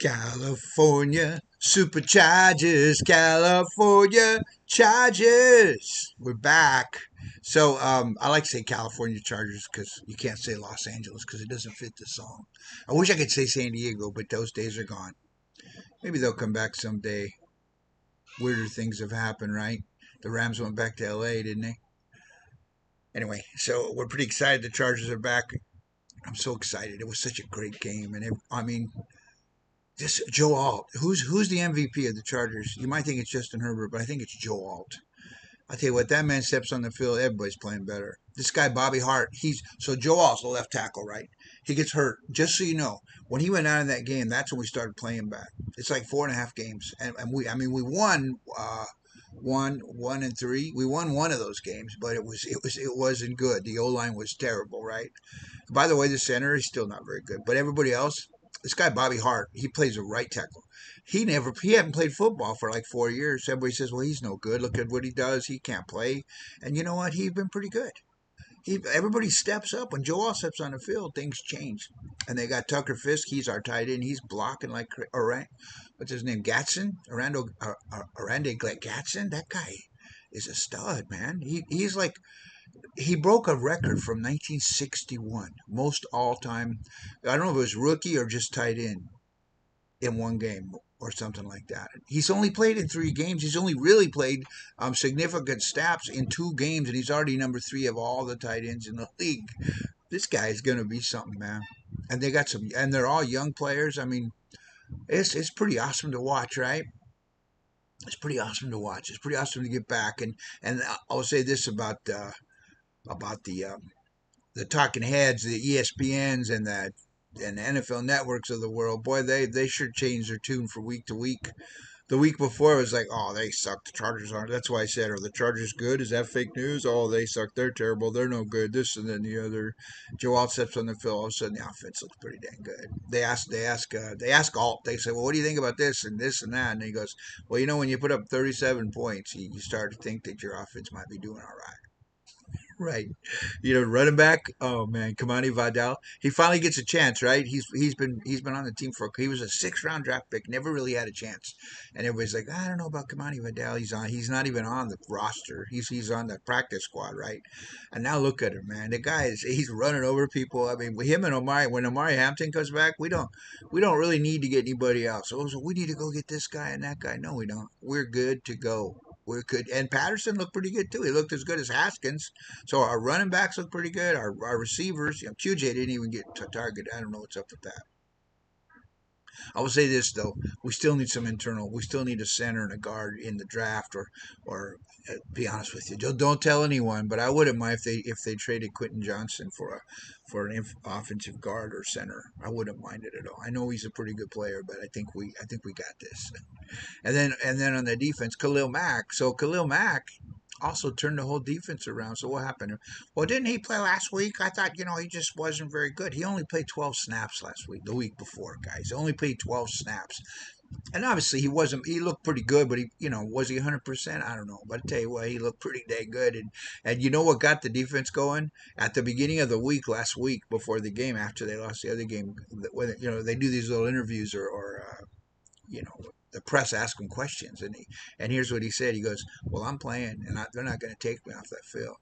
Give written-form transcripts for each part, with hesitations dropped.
California Superchargers, California Chargers. We're back. So I like to say California Chargers because you can't say Los Angeles because it doesn't fit the song. I wish I could say San Diego, but those days are gone. Maybe they'll come back someday. Weirder things have happened, right? The Rams went back to LA, didn't they? Anyway, so we're pretty excited the Chargers are back. I'm so excited. It was such a great game, and I mean, just Joe Alt. Who's the MVP of the Chargers? You might think it's Justin Herbert, but I think it's Joe Alt. I tell you what, that man steps on the field, everybody's playing better. This guy Bobby Hart, he's so Joe Alt's the left tackle, right? He gets hurt. Just so you know, when he went out in that game, that's when we started playing back. It's like 4.5 games, and we won. One and three. We won one of those games, but it wasn't good. The O line was terrible, right? By the way, the center is still not very good, but everybody else, this guy Bobby Hart, he plays a right tackle. He hadn't played football for like 4 years. Everybody says, well, he's no good. Look at what he does. He can't play. And you know what? He's been pretty good. Everybody steps up when Joel steps on the field. Things change, and they got Tucker Fisk. He's our tight end. He's blocking like what's his name? Gatson, Aranda Gatson. That guy is a stud, man. He's like he broke a record from 1961, most all time. I don't know if it was rookie or just tight end in one game or something like that. He's only played in 3 games. He's only really played significant snaps in 2 games, and he's already number 3 of all the tight ends in the league. This guy is going to be something, man. And they got some, and they're all young players. I mean, it's pretty awesome to watch, right? It's pretty awesome to watch. It's pretty awesome to get back. And I'll say this about the talking heads, the ESPNs and the NFL networks of the world. Boy, they sure change their tune from week to week. The week before it was like, oh, they suck. The Chargers aren't. That's why I said, are the Chargers good? Is that fake news? Oh, they suck. They're terrible. They're no good. This and then the other. Joe Alt steps on the field. All of a sudden, the offense looks pretty dang good. They ask Alt. They say, well, what do you think about this and that? And he goes, well, when you put up 37 points, you start to think that your offense might be doing all right. Right. Running back. Oh man, Kamani Vidal. He finally gets a chance, right? He's been on the team he was a 6th round draft pick, never really had a chance. And everybody's like, I don't know about Kamani Vidal. He's not even on the roster. He's on the practice squad, right? And now look at him, man. The guy he's running over people. I mean, with him and Omari, when Omari Hampton comes back, we don't really need to get anybody else. So we need to go get this guy and that guy. No, we don't. We're good to go. We're good. And Patterson looked pretty good too. He looked as good as Haskins. So our running backs look pretty good. Our receivers, QJ didn't even get to target. I don't know what's up with that. I will say this though: we still need some internal. We still need a center and a guard in the draft, or be honest with you, don't tell anyone. But I wouldn't mind if they traded Quentin Johnson for an offensive guard or center. I wouldn't mind it at all. I know he's a pretty good player, but I think we got this. And then on the defense, Khalil Mack. So Khalil Mack also turned the whole defense around. So what happened? Well, didn't he play last week? I thought, he just wasn't very good. He only played 12 snaps last week, the week before, guys. He only played 12 snaps. And obviously he looked pretty good, but was he 100%? I don't know. But I tell you what, he looked pretty dang good. And you know what got the defense going? At the beginning of the week, last week, before the game, after they lost the other game, when, they do these little interviews or the press asked him questions, and here's what he said. He goes, "Well, I'm playing, and they're not going to take me off that field."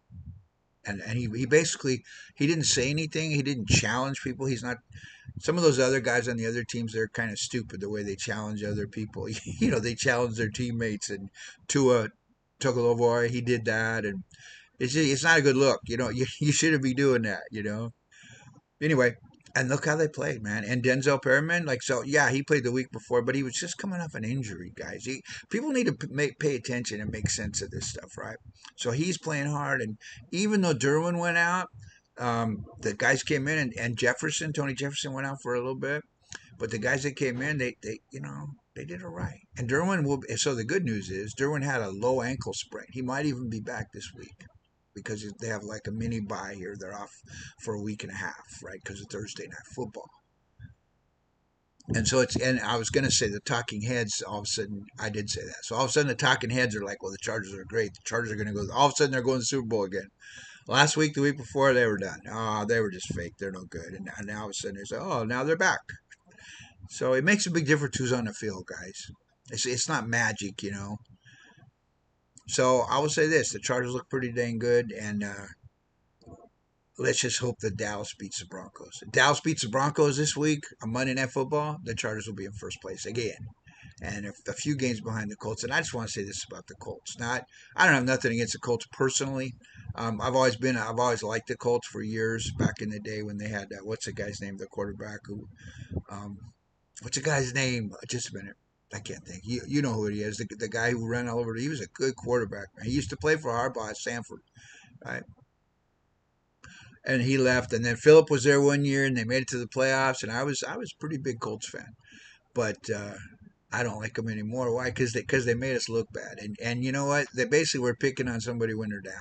And he basically he didn't say anything. He didn't challenge people. He's not. Some of those other guys on the other teams, they're kind of stupid the way they challenge other people. They challenge their teammates, and Tua Tagovailoa, he did that, and it's not a good look. You shouldn't be doing that. Anyway, and look how they played, man. And Denzel Perryman, yeah, he played the week before, but he was just coming off an injury, guys. People need to pay attention and make sense of this stuff, right? So he's playing hard, and even though Derwin went out, the guys came in, and Tony Jefferson went out for a little bit, but the guys that came in, they did all right. And Derwin will. So the good news is Derwin had a low ankle sprain. He might even be back this week because they have like a mini bye here. They're off for a week and a half, right? Because of Thursday night football. And I was going to say the talking heads, all of a sudden, I did say that. So all of a sudden the talking heads are like, well, the Chargers are great. The Chargers are going to go, all of a sudden they're going to the Super Bowl again. Last week, the week before, they were done. Oh, they were just fake. They're no good. And now all of a sudden they say, oh, now they're back. So it makes a big difference who's on the field, guys. It's not magic, you know. So I will say this: the Chargers look pretty dang good, and let's just hope that Dallas beats the Broncos. If Dallas beats the Broncos this week on Monday Night Football, the Chargers will be in first place again. And if a few games behind the Colts. And I just want to say this about the Colts. Not, I don't have nothing against the Colts personally. I've always liked the Colts for years. Back in the day when they had what's the guy's name, the quarterback who, um, what's the guy's name? Just a minute. I can't think. You know who he is. The guy who ran all over. He was a good quarterback. Man. He used to play for Harbaugh at Sanford, right? And he left. And then Philip was there one year, and they made it to the playoffs. And I was a pretty big Colts fan, but I don't like them anymore. Why? Because they made us look bad. And you know what? They basically were picking on somebody when they're down.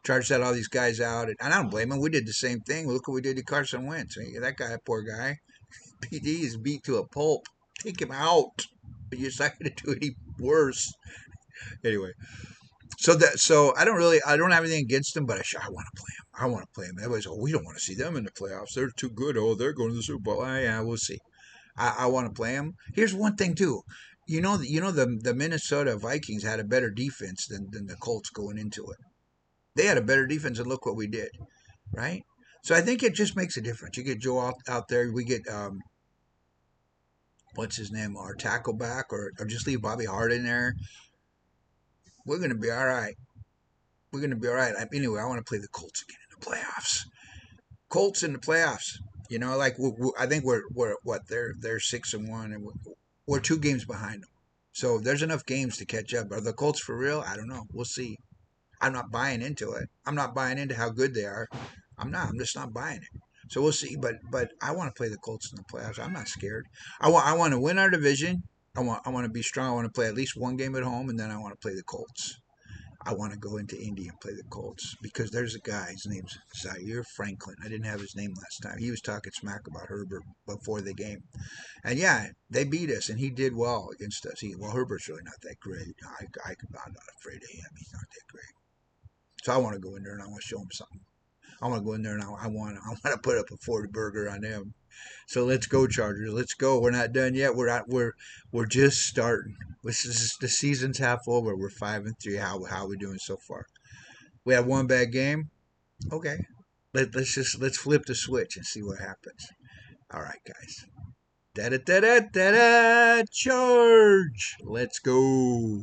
Charged out all these guys out, and I don't blame them. We did the same thing. Look what we did to Carson Wentz. That guy, poor guy, PD is beat to a pulp. Take him out. But you're not going to do any worse. Anyway, so I don't have anything against them, but I want to play them. I want to play them. Everybody's, oh, we don't want to see them in the playoffs. They're too good. Oh, they're going to the Super Bowl. Yeah, we'll see. I want to play them. Here's one thing too. The Minnesota Vikings had a better defense than the Colts going into it. They had a better defense, and look what we did, right? So I think it just makes a difference. You get Joe out there. We get what's his name, our tackle back, or just leave Bobby Hart in there. We're gonna be all right. We're gonna be all right. Anyway, I want to play the Colts again in the playoffs. Colts in the playoffs. Like I think we're what they're 6-1, and we're 2 games behind them. So there's enough games to catch up. Are the Colts for real? I don't know. We'll see. I'm not buying into it. I'm not buying into how good they are. I'm not. I'm just not buying it. So we'll see. But I want to play the Colts in the playoffs. I'm not scared. I want to win our division. I want to be strong. I want to play at least one game at home, and then I want to play the Colts. I want to go into Indy and play the Colts because there's a guy. His name's Zaire Franklin. I didn't have his name last time. He was talking smack about Herbert before the game. And yeah, they beat us, and he did well against us. Herbert's really not that great. I'm not afraid of him. He's not that great. So I want to go in there and I want to show him something. I want to go in there and I want to put up a 40 burger on him. So let's go, Chargers. Let's go. We're not done yet. We're just starting. The season's half over. We're 5-3. How are we doing so far? We have one bad game. Okay. Let's flip the switch and see what happens. All right, guys. Da da da da da da. Charge. Let's go.